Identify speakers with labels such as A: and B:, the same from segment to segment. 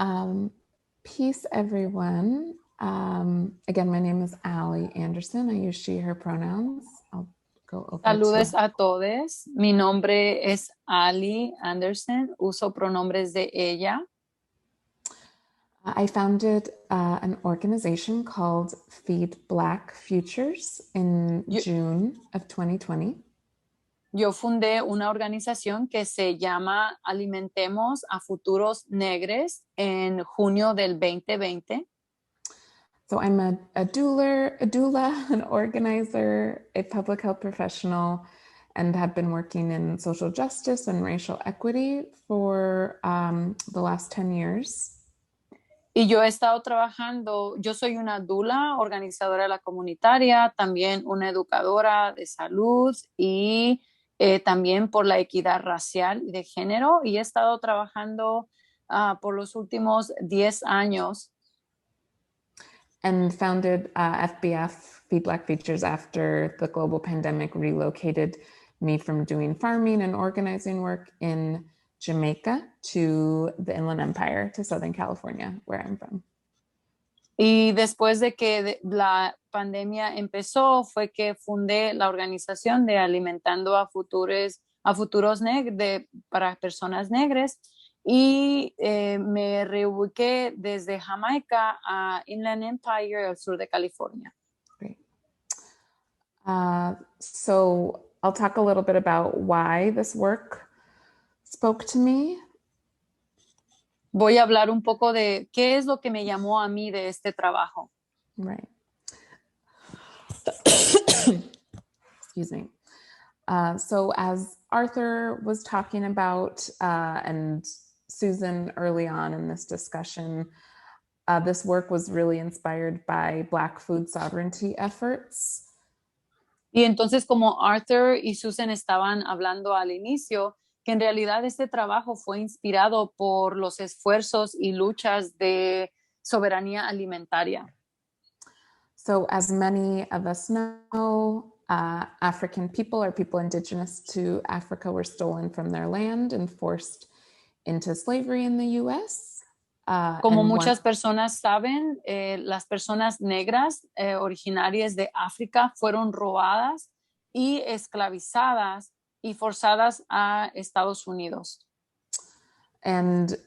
A: Um, Peace, everyone. Again, my name is Allie Anderson. I use she, her pronouns. I'll go over
B: Saludes a todos. Mi nombre es Ali Anderson. Uso pronombres de ella.
A: I founded an organization called Feed Black Futures in June of 2020.
B: Yo fundé una organización que se llama Alimentemos a Futuros Negres en junio del 2020.
A: So I'm a doula, an organizer, a public health professional, and have been working in social justice and racial equity for the last 10 years.
B: Y yo he estado trabajando, yo soy una doula, organizadora de la comunitaria, también una educadora de salud y también por la equidad racial y de género. Y he estado trabajando por los últimos 10 años.
A: And founded FBF, Feed Black Futures, after the global pandemic relocated me from doing farming and organizing work in Jamaica to the Inland Empire, to Southern California, where I'm from.
B: Y después de que la pandemia empezó, fue que fundé la organización de Alimentando a Futuros para personas negras. Y me reubiqué desde Jamaica a Inland Empire, al sur de California.
A: Great. So I'll talk a little bit about why this work spoke to me.
B: Voy a hablar un poco de qué es lo que me llamó a mí de este trabajo.
A: Right. Excuse me. So as Arthur was talking about, and Susan early on in this discussion, this work was really inspired by Black food sovereignty efforts.
B: Y entonces, como Arthur y Susan estaban hablando al inicio, que en realidad este trabajo fue inspirado por los esfuerzos y luchas de soberanía alimentaria.
A: So as many of us know, African people or people indigenous to Africa were stolen from their land and forced into slavery in the U.S.
B: Como muchas personas saben, las personas negras originarias de África fueron robadas y esclavizadas y forzadas a Estados Unidos.
A: And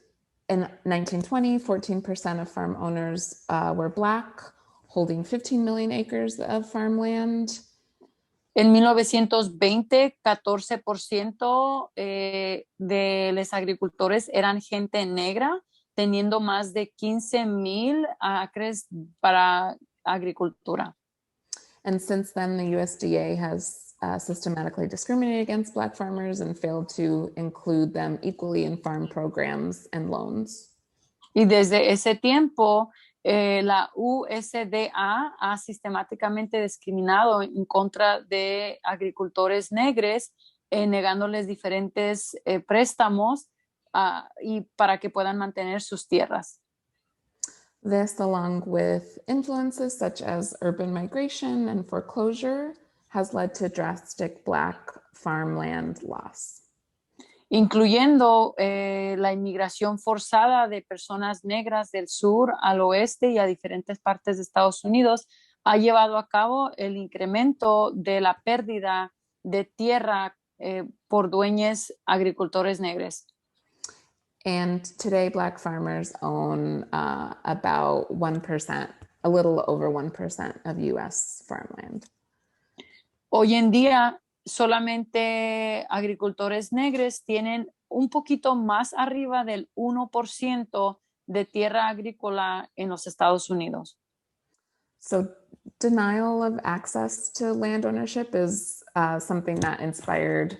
A: in 1920, 14% of farm owners were Black, holding 15 million acres of farmland.
B: En 1920, 14% de los agricultores eran gente negra, teniendo más de 15,000 acres para agricultura.
A: And since then, the USDA has systematically discriminated against Black farmers and failed to include them equally in farm programs and loans.
B: Y desde ese tiempo, la USDA ha sistemáticamente discriminado en contra de agricultores negros, negándoles diferentes préstamos y para que puedan mantener sus tierras.
A: This, along with influences such as urban migration and foreclosure, has led to drastic Black farmland loss.
B: Incluyendo la inmigración forzada de personas negras del sur al oeste y a diferentes partes de Estados Unidos, ha llevado a cabo el incremento de la pérdida de tierra por dueños agricultores negros.
A: And today, Black farmers own about 1%, a little over 1% of U.S. farmland.
B: Hoy en día, solamente agricultores negros tienen un poquito más arriba del 1% de tierra agrícola en los Estados Unidos.
A: So denial of access to land ownership is something that inspired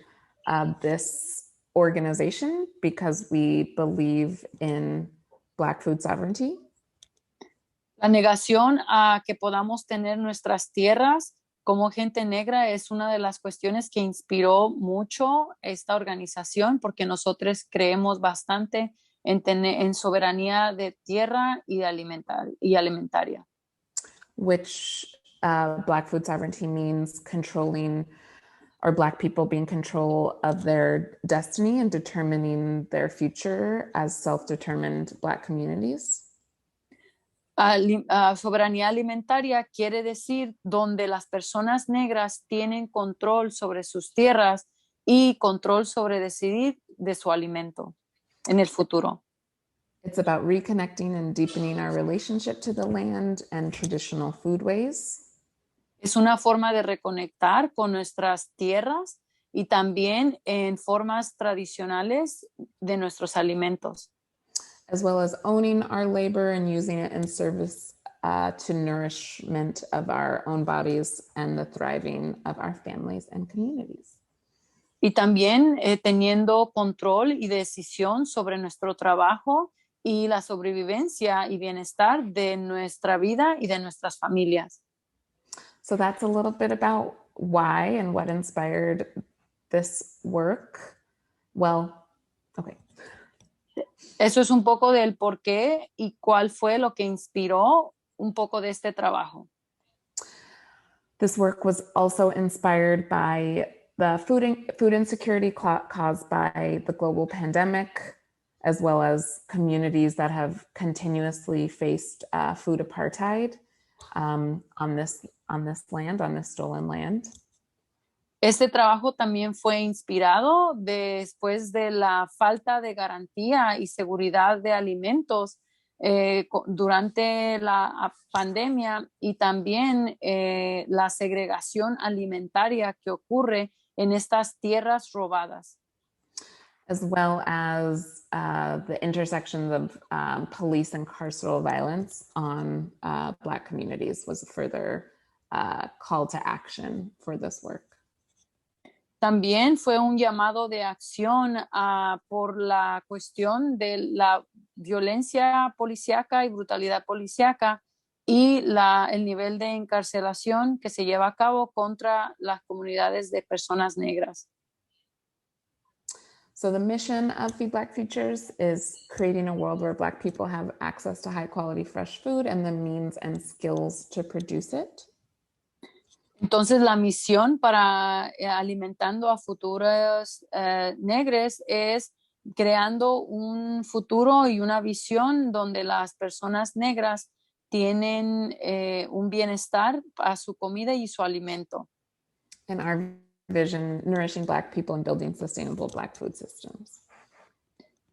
A: this organization because we believe in Black food sovereignty.
B: La negación a que podamos tener nuestras tierras como gente negra es una de las cuestiones que inspiró mucho esta organización, porque nosotros creemos bastante en soberanía de tierra y alimentaria.
A: Which Black food sovereignty means controlling Are Black people being in control of their destiny and determining their future as self-determined Black communities?
B: Soberanía alimentaria quiere decir donde las personas negras tienen control sobre sus tierras y control sobre decidir de su alimento en el futuro.
A: It's about reconnecting and deepening our relationship to the land and traditional foodways.
B: Es una forma de reconectar con nuestras tierras y también en formas tradicionales de nuestros alimentos.
A: As well as owning our labor and using it in service to nourishment of our own bodies and the thriving of our families and communities.
B: Y también teniendo control y decisión sobre nuestro trabajo y la sobrevivencia y bienestar de nuestra vida y de nuestras familias.
A: So that's a little bit about why and what inspired this work. Well, okay.
B: Eso es un poco del por qué y cuál fue lo que inspiró un poco de este trabajo.
A: This work was also inspired by the food insecurity caused by the global pandemic, as well as communities that have continuously faced food apartheid on this land, on this stolen land.
B: Este trabajo también fue inspirado después de la falta de garantía y seguridad de alimentos durante la pandemia y también la segregación alimentaria que ocurre en estas tierras robadas.
A: As well as the intersections of police and carceral violence on Black communities was a further call to action for this work.
B: También fue un llamado de acción por la cuestión de la violencia policíaca y brutalidad policíaca y el nivel de encarcelación que se lleva a cabo contra las comunidades de personas negras.
A: So the mission of Feed Black Futures is creating a world where Black people have access to high quality fresh food and the means and skills to produce it.
B: Entonces la misión para alimentando a futuros negros es creando un futuro y una visión donde las personas negras tienen un bienestar a su comida y su alimento.
A: And our vision, nourishing Black people and building sustainable Black food systems.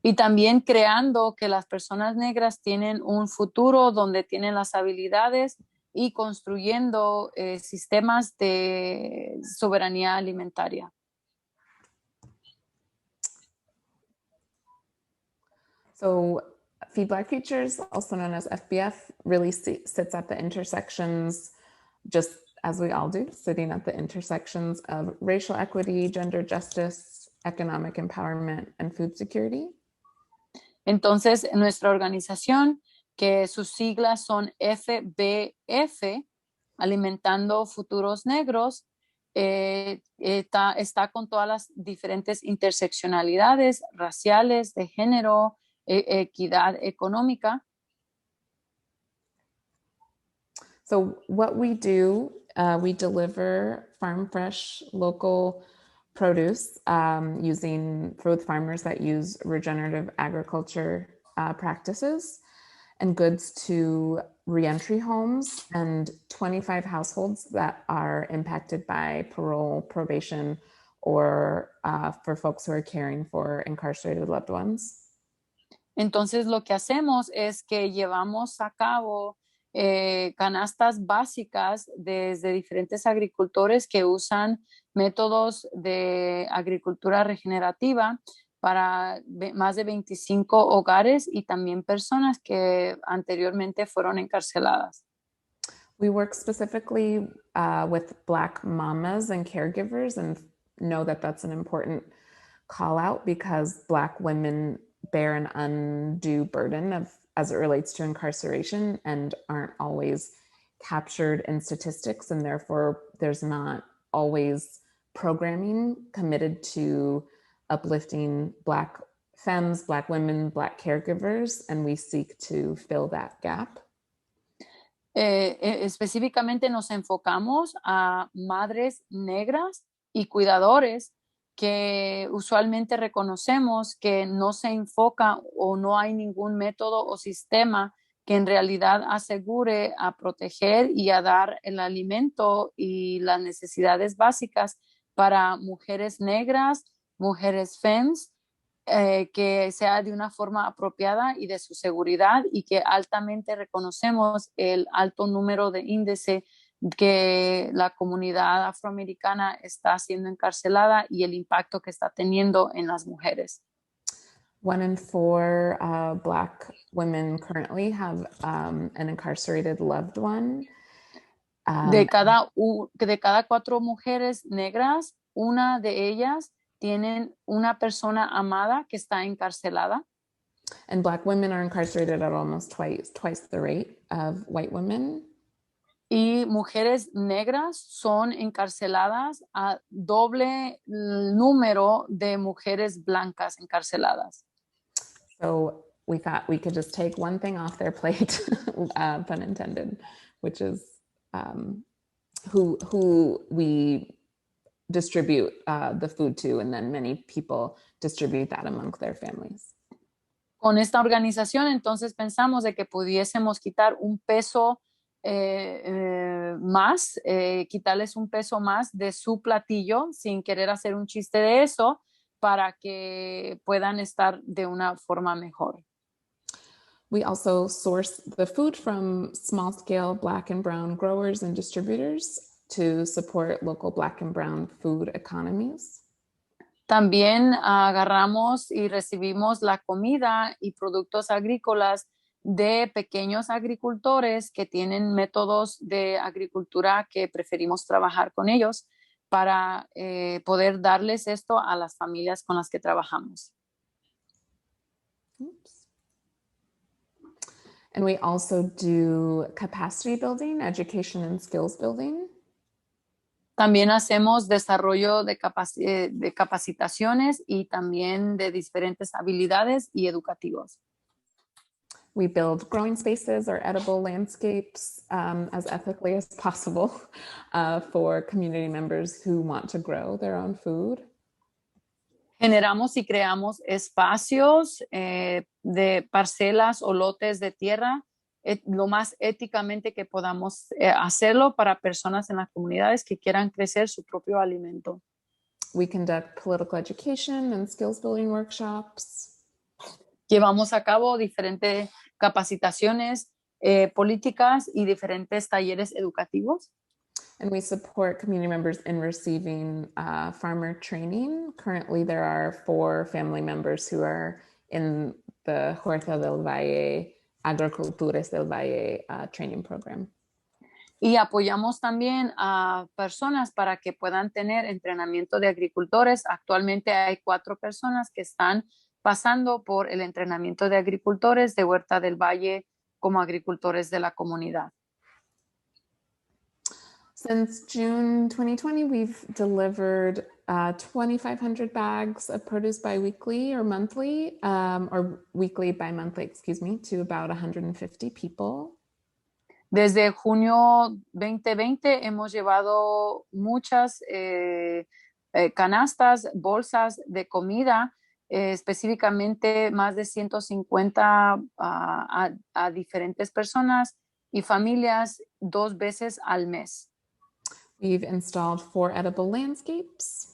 B: Y también creando que las personas negras tienen un futuro donde tienen las habilidades y construyendo sistemas de soberanía alimentaria.
A: So Feed Black Futures, also known as FBF, really sits at the intersections, just as we all do, sitting at the intersections of racial equity, gender justice, economic empowerment, and food security.
B: Entonces, nuestra organización, que sus siglas son FBF, Alimentando Futuros Negros, está con todas las diferentes interseccionalidades raciales, de género, equidad económica.
A: So what we do, we deliver farm fresh local produce with farmers that use regenerative agriculture practices and goods to reentry homes and 25 households that are impacted by parole, probation, or for folks who are caring for incarcerated loved ones.
B: Entonces lo que hacemos es que llevamos a cabo canastas básicas desde diferentes agricultores que usan métodos de agricultura regenerativa para más de 25 hogares y también personas que anteriormente fueron encarceladas.
A: We work specifically with Black mamas and caregivers and know that that's an important call out because Black women bear an undue burden as it relates to incarceration and aren't always captured in statistics, and therefore there's not always programming committed to uplifting Black femmes, Black women, Black caregivers, and we seek to fill that gap.
B: Específicamente nos enfocamos a madres negras y cuidadores que usualmente reconocemos que no se enfoca o no hay ningún método o sistema que en realidad asegure a proteger y a dar el alimento y las necesidades básicas para mujeres negras, mujeres FEMS, que sea de una forma apropiada y de su seguridad, y que altamente reconocemos el alto número de índice que la comunidad afroamericana está siendo encarcelada y el impacto que está teniendo en las mujeres.
A: 1 in 4 Black women currently have an incarcerated loved one.
B: De cada 4 mujeres negras, una de ellas tienen una persona amada que está encarcelada.
A: And Black women are incarcerated at almost twice the rate of white women.
B: Y mujeres negras son encarceladas a doble número de mujeres blancas encarceladas.
A: So we thought we could just take one thing off their plate, pun intended, which is who we distribute the food to, and then many people distribute that among their families.
B: Con esta organización, entonces pensamos de que pudiésemos quitar un peso más, quitarles un peso más de su platillo, sin querer hacer un chiste de eso, para que puedan estar de una forma mejor.
A: We also source the food from small-scale Black and brown growers and distributors to support local Black and brown food economies.
B: También agarramos y recibimos la comida y productos agrícolas de pequeños agricultores que tienen métodos de agricultura que preferimos trabajar con ellos para poder darles esto a las familias con las que trabajamos.
A: Oops. And we also do capacity building, education and skills building.
B: También hacemos desarrollo de capacitaciones y también de diferentes habilidades y educativos.
A: We build growing spaces or edible landscapes as ethically as possible for community members who want to grow their own food.
B: Generamos y creamos espacios de parcelas o lotes de tierra lo más éticamente que podamos hacerlo para personas en las comunidades que quieran crecer su propio alimento.
A: We conduct political education and skills building workshops.
B: Llevamos a cabo diferentes capacitaciones políticas y diferentes talleres educativos.
A: And we support community members in receiving farmer training. Currently, there are 4 family members who are in the Huerta del Valle, Agricultores del Valle training program.
B: Y apoyamos también a personas para que puedan tener entrenamiento de agricultores. Actualmente hay 4 personas que están pasando por el entrenamiento de agricultores de Huerta del Valle como agricultores de la comunidad.
A: Since June 2020, we've delivered 2,500 bags of produce bi-weekly or monthly, or weekly bi-monthly, excuse me, to about 150 people.
B: Desde junio 2020 hemos llevado muchas canastas, bolsas de comida, específicamente más de 150 a diferentes personas y familias 2 veces al mes.
A: We've installed 4 edible landscapes.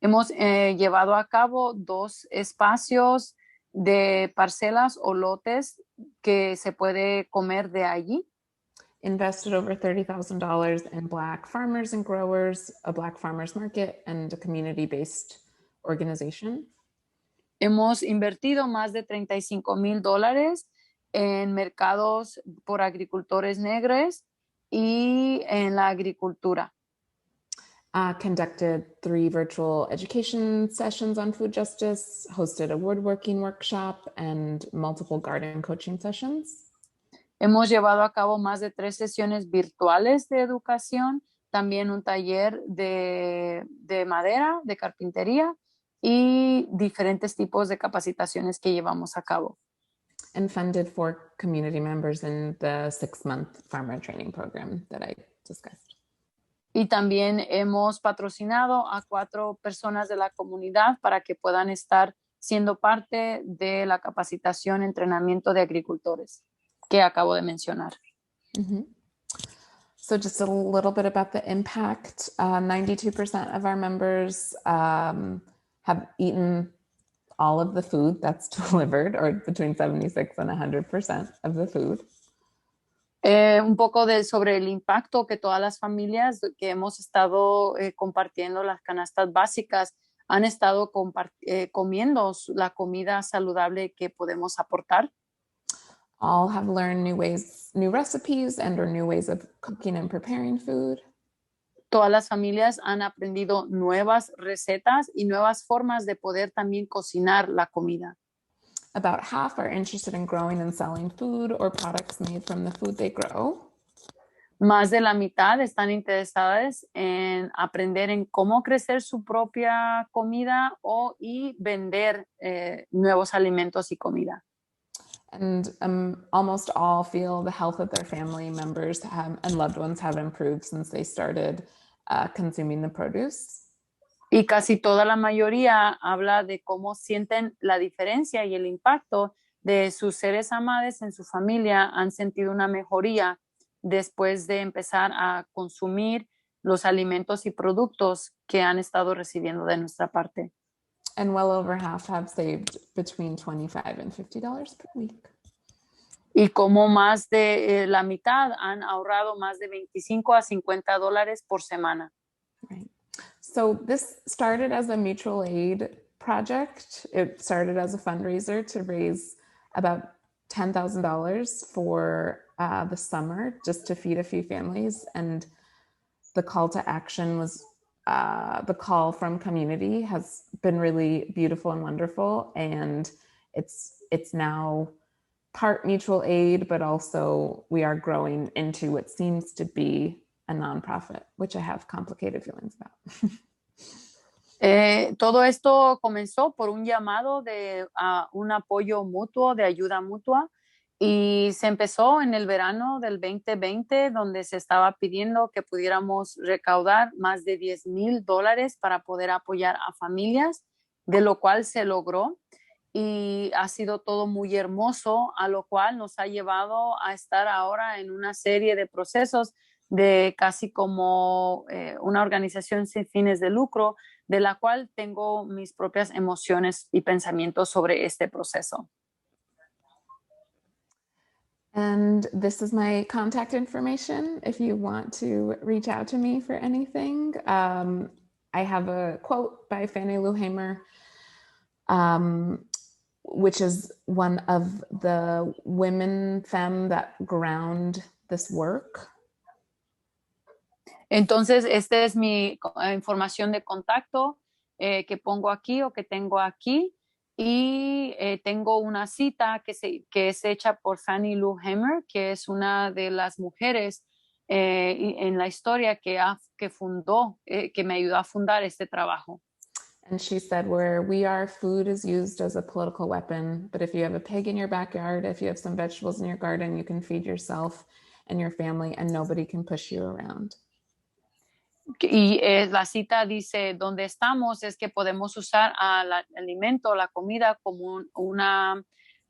B: Hemos llevado a cabo 2 espacios de parcelas o lotes que se puede comer de allí.
A: Invested over $30,000 in Black farmers and growers, a Black farmers market, and a community-based organization.
B: Hemos invertido más de $35,000 en mercados por agricultores negros y en la agricultura.
A: Conducted 3 virtual education sessions on food justice, hosted a woodworking workshop, and multiple garden coaching sessions.
B: Hemos llevado a cabo más de 3 sesiones virtuales de educación, también un taller de madera, de carpintería y diferentes tipos de capacitaciones que llevamos a cabo.
A: And funded 4 community members in the 6-month farmer training program that I discussed.
B: Y también hemos patrocinado a 4 personas de la comunidad para que puedan estar siendo parte de la capacitación, entrenamiento de agricultores que acabo de mencionar.
A: Mm-hmm. So just a little bit about the impact. 92% of our members have eaten all of the food that's delivered, or between 76 and 100% of the food.
B: Un poco sobre el impacto que todas las familias que hemos estado compartiendo las canastas básicas han estado comiendo la comida saludable que podemos aportar.
A: All have learned new recipes and or new ways of cooking and preparing food.
B: Todas las familias han aprendido nuevas recetas y nuevas formas de poder también cocinar la comida.
A: About half are interested in growing and selling food or products made from the food they grow.
B: Más de la mitad están interesadas en aprender en cómo crecer su propia comida y vender nuevos alimentos y comida.
A: And almost all feel the health of their family members and loved ones have improved since they started consuming the produce.
B: Y casi toda la mayoría habla de cómo sienten la diferencia y el impacto de sus seres amados en su familia. Han sentido una mejoría después de empezar a consumir los alimentos y productos que han estado recibiendo de nuestra parte.
A: And well over half have saved between $25 and $50 per week.
B: Y como más de la mitad han ahorrado más de $25 a $50 por semana.
A: Right. So this started as a mutual aid project. It started as a fundraiser to raise about $10,000 for the summer, just to feed a few families. And the call to action was the call from community has been really beautiful and wonderful. And it's now part mutual aid, but also we are growing into what seems to be a nonprofit, which I have complicated feelings about.
B: Todo esto comenzó por un llamado de un apoyo mutuo, de ayuda mutua, y se empezó en el verano del 2020, donde se estaba pidiendo que pudiéramos recaudar más de $10,000 para poder apoyar a familias, de lo cual se logró. Y ha sido todo muy hermoso, a lo cual nos ha llevado a estar ahora en una serie de procesos de casi como una organización sin fines de lucro, de la cual tengo mis propias emociones y pensamientos sobre este proceso.
A: And this is my contact information if you want to reach out to me for anything. I have a quote by Fannie Lou Hamer, which is one of the women femme that ground this work.
B: Entonces, esta es mi información de contacto que pongo aquí o que tengo aquí. Y tengo una cita que es hecha por Fannie Lou Hamer, que es una de las mujeres en la historia que fundó, que me ayudó a fundar este trabajo.
A: And she said, where we are, food is used as a political weapon. But if you have a pig in your backyard, if you have some vegetables in your garden, you can feed yourself and your family and nobody can push you around.
B: Y la cita dice, donde estamos es que podemos usar al alimento, la comida como una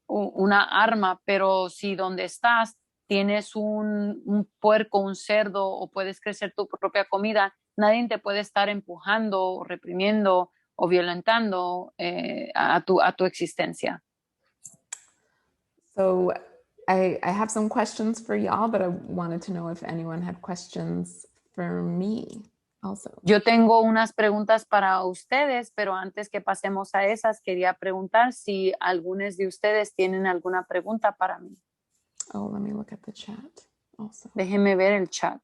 B: arma, pero si donde estás tienes un puerco, un cerdo o puedes crecer tu propia comida, nadie te puede estar empujando, reprimiendo o violentando a tu existencia.
A: So I have some questions for y'all, but I wanted to know if anyone had questions for me also.
B: Yo tengo unas preguntas para ustedes, pero antes que pasemos a esas, quería preguntar si algunos de ustedes tienen alguna pregunta para mí.
A: Oh, let me look at the chat also.
B: Déjenme ver el chat.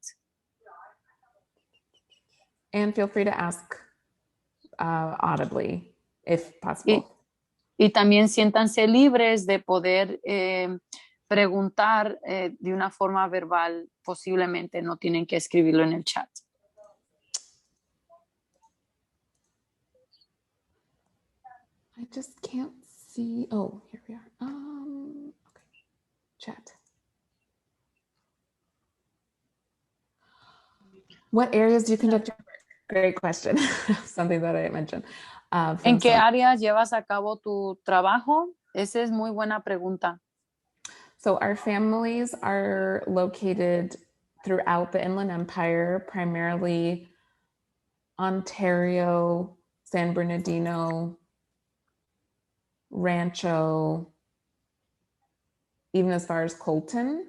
A: And feel free to ask audibly if possible.
B: Y también siéntanse libres de poder preguntar de una forma verbal, posiblemente no tienen que escribirlo en el chat.
A: I just can't see. Oh, here we are. Okay. Chat. What areas do you conduct your work? Great question. Something that I mentioned.
B: ¿En qué áreas llevas a cabo tu trabajo? Esa es muy buena pregunta.
A: So our families are located throughout the Inland Empire, primarily Ontario, San Bernardino, Rancho, even as far as Colton.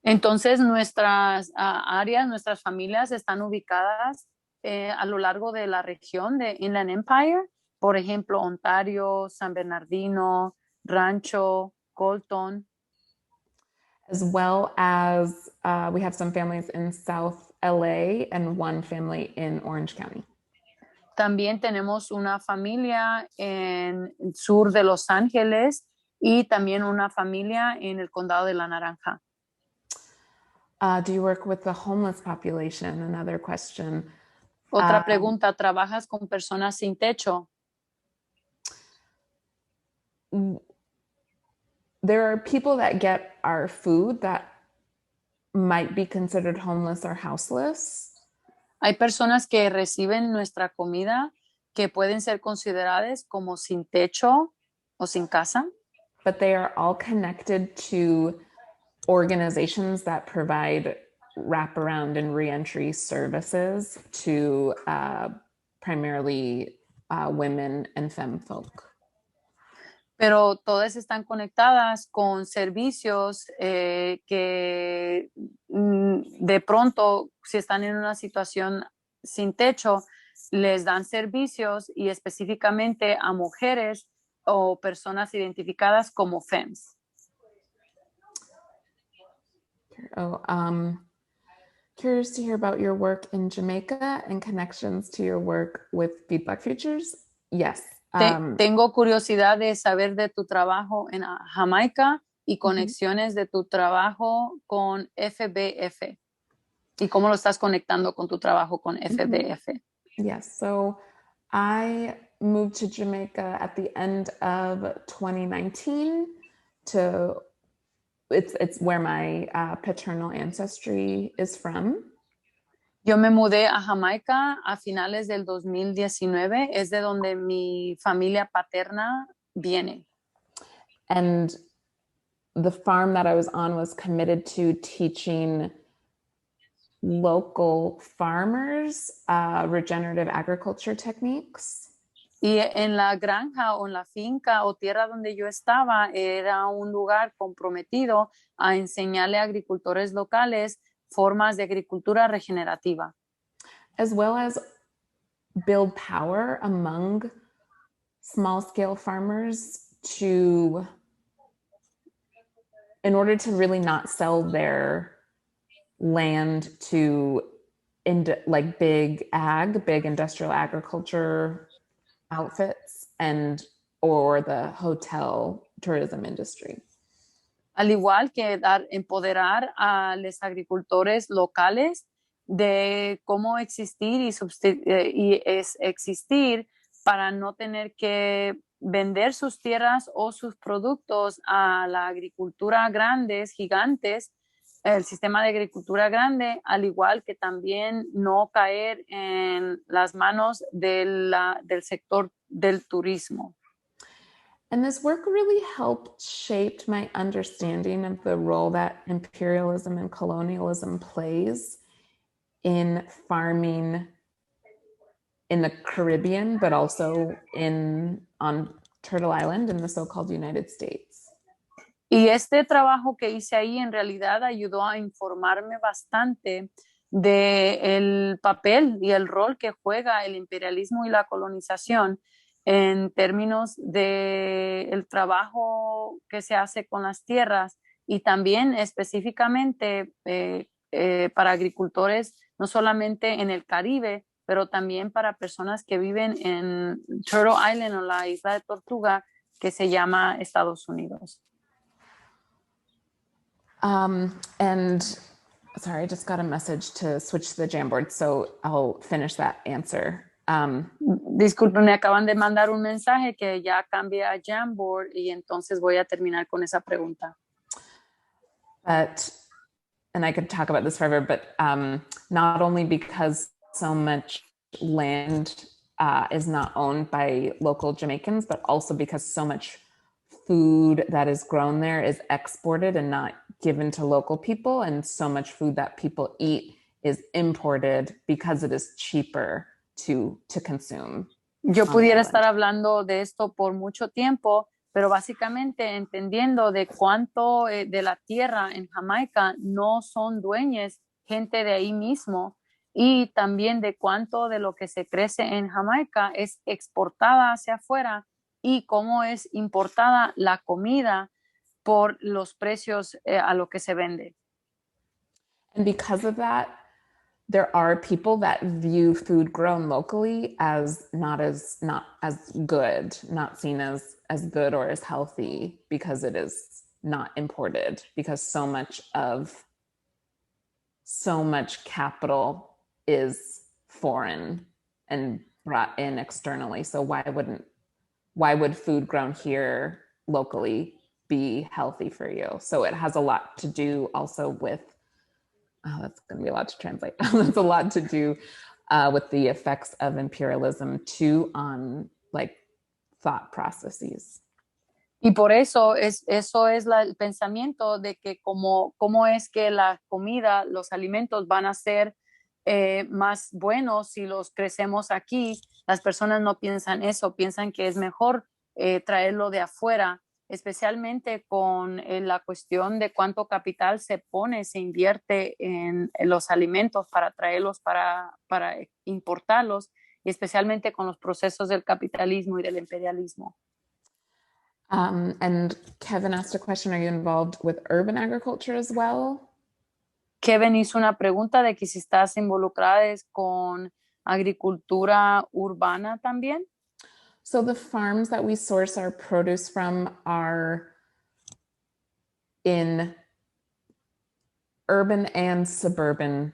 B: Entonces, nuestras áreas, nuestras familias están ubicadas a lo largo de la región de Inland Empire, por ejemplo, Ontario, San Bernardino, Rancho, Colton.
A: As well as we have some families in South LA and one family in Orange County.
B: También tenemos una familia en el sur de Los Ángeles y también una familia en el condado de La Naranja.
A: Do you work with the homeless population? Another question.
B: Otra pregunta, ¿trabajas con personas sin techo?
A: There are people that get our food that might be considered homeless or houseless.
B: Hay personas que reciben nuestra comida que pueden ser consideradas como sin techo o sin casa.
A: But they are all connected to organizations that provide wraparound and reentry services to primarily women and femme folk.
B: Pero todas están conectadas con servicios que de pronto, si están en una situación sin techo, les dan servicios y específicamente a mujeres o personas identificadas como FEMS.
A: Curious to hear about your work in Jamaica and connections to your work with BIPOC Futures. Yes.
B: Tengo curiosidad de saber de tu trabajo en Jamaica y conexiones de tu trabajo con FBF y cómo lo estás conectando con tu trabajo con FBF.
A: Yes, so I moved to Jamaica at the end of 2019 it's where my paternal ancestry is from.
B: Yo me mudé a Jamaica a finales del 2019, es de donde mi familia paterna viene.
A: And the farm that I was on was committed to teaching local farmers regenerative agriculture techniques.
B: Y en la granja o en la finca o tierra donde yo estaba era un lugar comprometido a enseñarle a agricultores locales formas de agricultura regenerativa.
A: As well as build power among small-scale farmers in order to really not sell their land to big industrial agriculture outfits or the hotel tourism industry.
B: Al igual que empoderar a los agricultores locales de cómo existir y existir para no tener que vender sus tierras o sus productos a la agricultura grandes, gigantes, el sistema de agricultura grande, al igual que también no caer en las manos del sector del turismo.
A: And this work really helped shape my understanding of the role that imperialism and colonialism plays in farming in the Caribbean, but also on Turtle Island in the so-called United States.
B: Y este trabajo que hice ahí en realidad ayudó a informarme bastante del papel y el rol que juega el imperialismo y la colonización en términos del trabajo que se hace con las tierras y también específicamente para agricultores, no solamente en el Caribe, pero también para personas que viven en Turtle Island o la isla de Tortuga, que se llama Estados Unidos.
A: And sorry, I just got a message to switch to the Jamboard, so I'll finish that answer.
B: Disculpen, me acaban de mandar un mensaje que ya cambie a Jamboard y entonces voy a terminar con esa pregunta.
A: But and I could talk about this forever, but not only because so much land is not owned by local Jamaicans, but also because so much food that is grown there is exported and not given to local people, and so much food that people eat is imported because it is cheaper to consume.
B: Yo pudiera estar hablando de esto por mucho tiempo, pero básicamente entendiendo de cuánto de la tierra en Jamaica no son dueños gente de ahí mismo, y también de cuánto de lo que se crece en Jamaica es exportada hacia afuera y cómo es importada la comida por los precios a lo que se vende.
A: And because of that, there are people that view food grown locally as not as good, not seen as good or as healthy, because it is not imported, because so much capital is foreign and brought in externally. So why would food grown here locally be healthy for you? So it has a lot to do also with that's going to be a lot to translate. That's a lot to do with the effects of imperialism too on like thought processes.
B: Y por eso es el pensamiento de que cómo es que la comida, los alimentos van a ser más buenos si los crecemos aquí. Las personas no piensan eso, piensan que es mejor traerlo de afuera, especialmente con la cuestión de cuánto capital se invierte en los alimentos para traerlos, para importarlos, y especialmente con los procesos del capitalismo y del imperialismo.
A: And Kevin asked a question, are you involved with urban agriculture as well?
B: Kevin hizo una pregunta de que si estás involucrada con agricultura urbana también.
A: So the farms that we source our produce from are in urban and suburban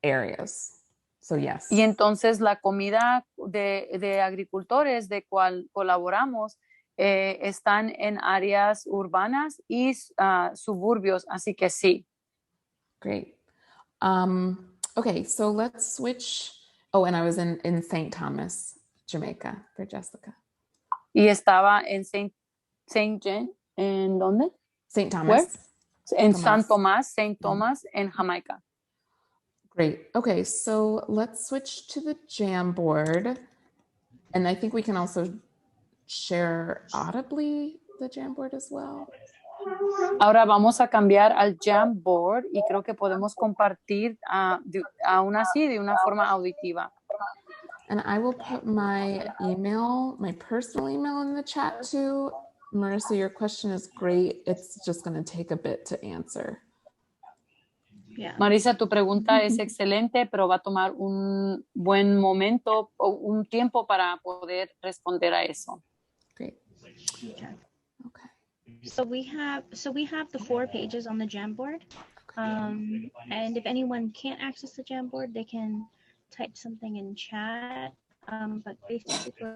A: areas. So yes.
B: Y entonces la comida de agricultores de cual colaboramos están en áreas urbanas y suburbios, así que sí.
A: Great. Okay, so let's switch. Oh, and I was in St. Thomas, Jamaica, for Jessica.
B: Y estaba en St. John, ¿en dónde?
A: St. Thomas.
B: Where? En San Tomás, St. Thomas, en Jamaica.
A: Great. Okay, so let's switch to the Jamboard. And I think we can also share audibly the Jamboard as well.
B: Ahora vamos a cambiar al Jamboard y creo que podemos compartir aún así de una forma auditiva.
A: And I will put my email, my personal email in the chat too. Marissa, your question is great. It's just going to take a bit to answer.
B: Yeah. Marisa, tu pregunta es excelente, pero va a tomar un buen momento o un tiempo para poder responder a eso.
A: Great. Okay.
C: So we have the 4 pages on the Jamboard, and if anyone can't access the Jamboard, they can type something in chat. But basically,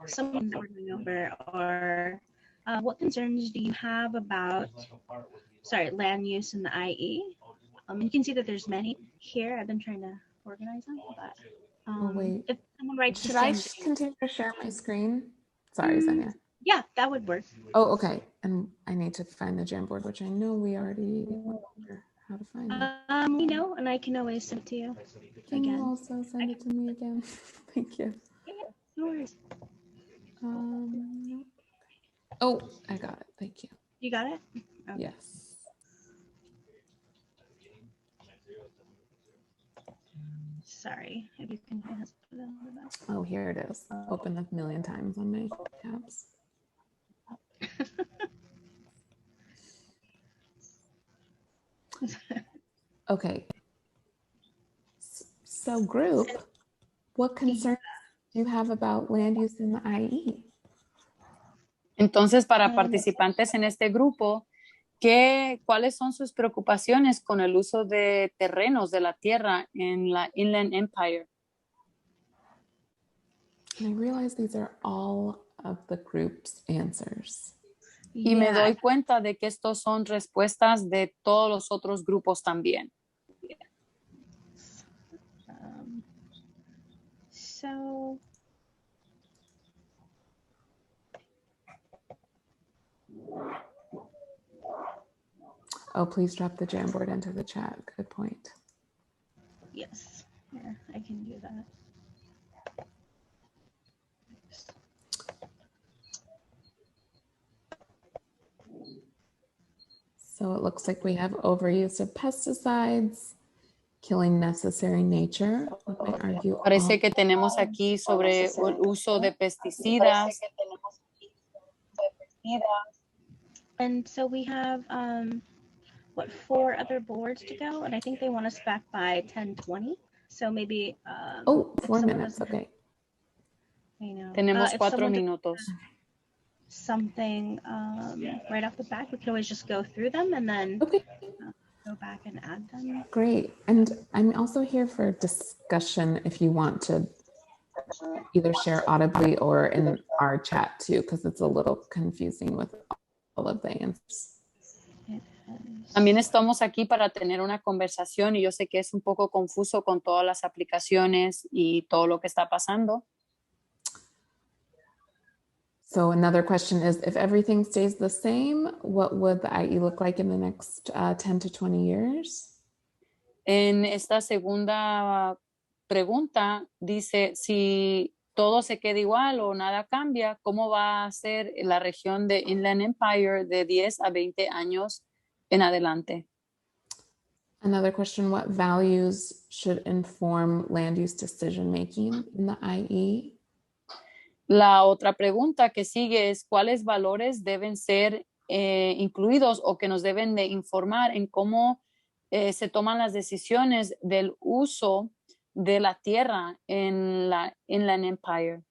C: something that we're going over are what concerns do you have about land use in the IE? You can see that there's many here. I've been trying to organize them, but
A: wait.
C: if someone writes
A: Should I continue to share my screen? Sorry, Zenia.
C: Yeah, that would work.
A: Oh, okay. And I need to find the Jamboard, which I know we already went over how to find it.
C: We know, and I can always send it to you.
A: Can you also send it to me again? Thank you.
C: Yeah, no worries.
A: Oh, I got it. Thank you.
C: You got it? Okay.
A: Yes.
C: Sorry, if you can put it on the back.
A: Oh, here it is. Opened a million times on my tabs. Okay. So group, what concerns do you have about land use in the IE?
B: Entonces, para participantes en este grupo, ¿cuáles son sus preocupaciones con el uso de terrenos de la tierra en la Inland Empire?
A: And I realize these are all of the group's answers.
B: Y me
C: Yeah.
B: doy cuenta de que estos son respuestas de todos los otros grupos también.
C: So
A: Oh, please drop the Jamboard into the chat. Good point.
C: yes, here I can do that.
A: So it looks like we have overuse of pesticides, killing necessary nature. I might argue
B: Parece que tenemos aquí sobre el uso de pesticidas.
C: And so we have what, 4 other boards to go, and I think they want us back by 10:20. So maybe
A: oh,
C: if
A: 4
C: someone
A: minutes.
C: doesn't
A: Okay.
C: I know.
B: Tenemos
C: If
B: 4
C: someone doesn't
B: minutos.
C: have something right off the bat, we could always just go through them and then
A: Okay.
C: go back and add them.
A: Great. And I'm also here for discussion if you want to either share audibly or in our chat too, because it's a little confusing with all of the answers.
B: También estamos aquí para tener una conversación y yo sé que es un poco confuso con todas las aplicaciones y todo lo que está pasando.
A: So another question is, if everything stays the same, what would the IE look like in the next 10 to 20 years?
B: En esta segunda pregunta dice, si todo se queda igual o nada cambia, ¿cómo va a ser la región de Inland Empire de 10 a 20 años en adelante?
A: Another question, what values should inform land use decision making in the IE?
B: La otra pregunta que sigue es, ¿cuáles valores deben ser incluidos o que nos deben de informar en cómo se toman las decisiones del uso de la tierra en la Inland Empire?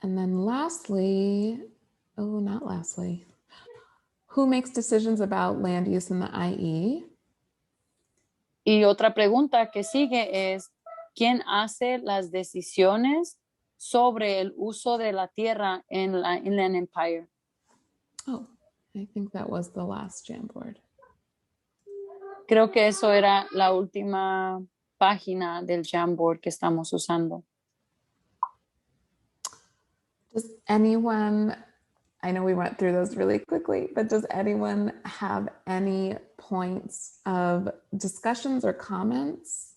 A: And then lastly, oh, not lastly, who makes decisions about land use in the IE?
B: Y otra pregunta que sigue es, ¿quién hace las decisiones sobre el uso de la tierra en la Inland Empire?
A: Oh, I think that was the last Jamboard.
B: Creo que eso era la última página del Jamboard que estamos usando.
A: Does anyone, I know we went through those really quickly, but does anyone have any points of discussions or comments?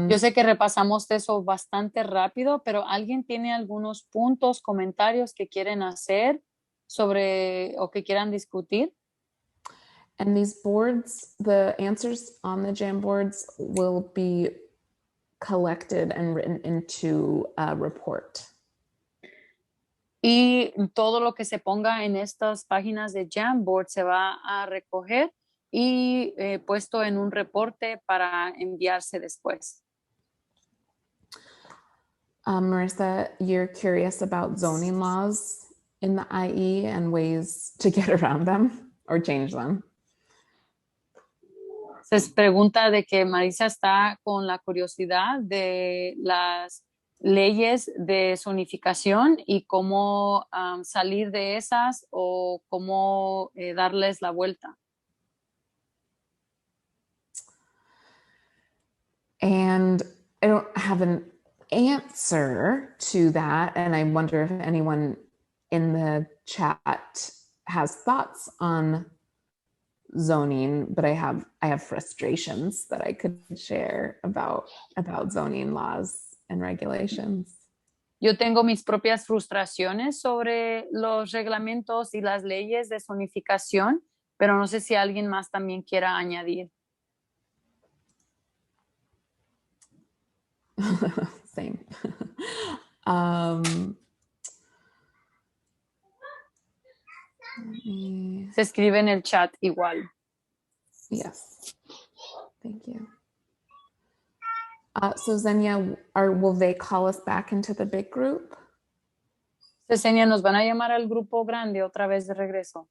B: Yo sé que repasamos eso bastante rápido, pero ¿alguien tiene algunos puntos, comentarios que quieren hacer sobre o que quieran discutir?
A: And these boards, the answers on the Jamboards will be collected and written into a report.
B: Y todo lo que se ponga en estas páginas de Jamboard se va a recoger y puesto en un reporte para enviarse después.
A: Marissa, you're curious about zoning laws in the IE and ways to get around them or change them.
B: Se pregunta de que Marisa está con la curiosidad de las leyes de zonificación y cómo salir de esas o cómo darles la vuelta.
A: And I don't have an answer to that. And I wonder if anyone in the chat has thoughts on zoning, but I have frustrations that I could share about zoning laws and regulations.
B: Yo tengo mis propias frustraciones sobre los reglamentos y las leyes de zonificación, pero no sé si alguien más también quiera añadir.
A: Same.
B: Se escribe en el chat igual.
A: Yes. Thank you. So Xenia, will they call us back into the big group?
B: Cesenia, ¿nos van a llamar al grupo grande otra vez de regreso?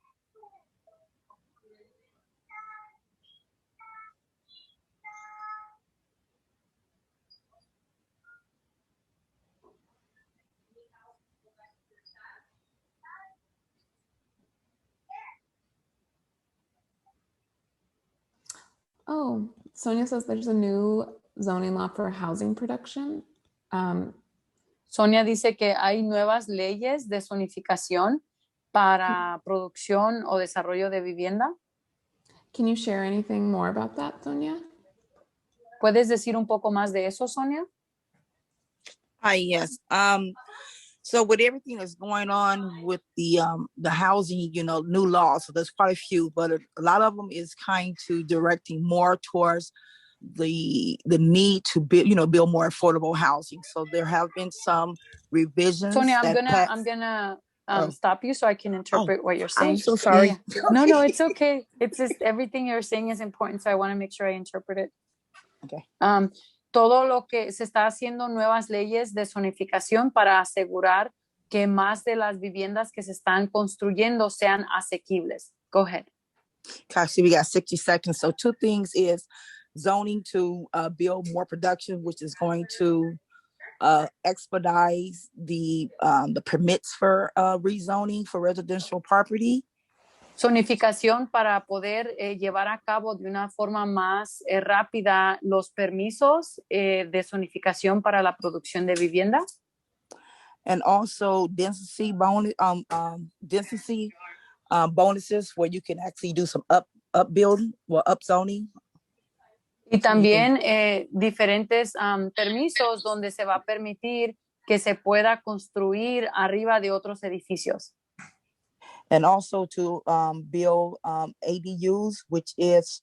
A: Oh, Sonia says there's a new zoning law for housing production.
B: Sonia dice que hay nuevas leyes de zonificación para producción o desarrollo de vivienda.
A: Can you share anything more about that, Sonia?
B: ¿Puedes decir un poco más de eso, Sonia?
D: Yes. So with everything that's going on with the housing, new laws, so there's quite a few, but a lot of them is kind to directing more towards the need to build more affordable housing. So there have been some revisions.
B: Sonia, I'm gonna stop you so I can interpret what you're saying.
D: I'm so sorry.
B: Yeah. No, it's okay. It's just everything you're saying is important, so I want to make sure I interpret it.
D: Okay.
B: Todo lo que se está haciendo nuevas leyes de zonificación para asegurar que más de las viviendas que se están construyendo sean asequibles. Go ahead.
D: Kashi, we got 60 seconds. So two things is zoning to build more production, which is going to expedite the permits for rezoning for residential property.
B: Zonificación para poder llevar a cabo de una forma más rápida los permisos de zonificación para la producción de vivienda.
D: And also density bonuses where you can actually do some upbuilding or upzoning.
B: Y también diferentes permisos donde se va a permitir que se pueda construir arriba de otros edificios.
D: And also to build ADUs, which is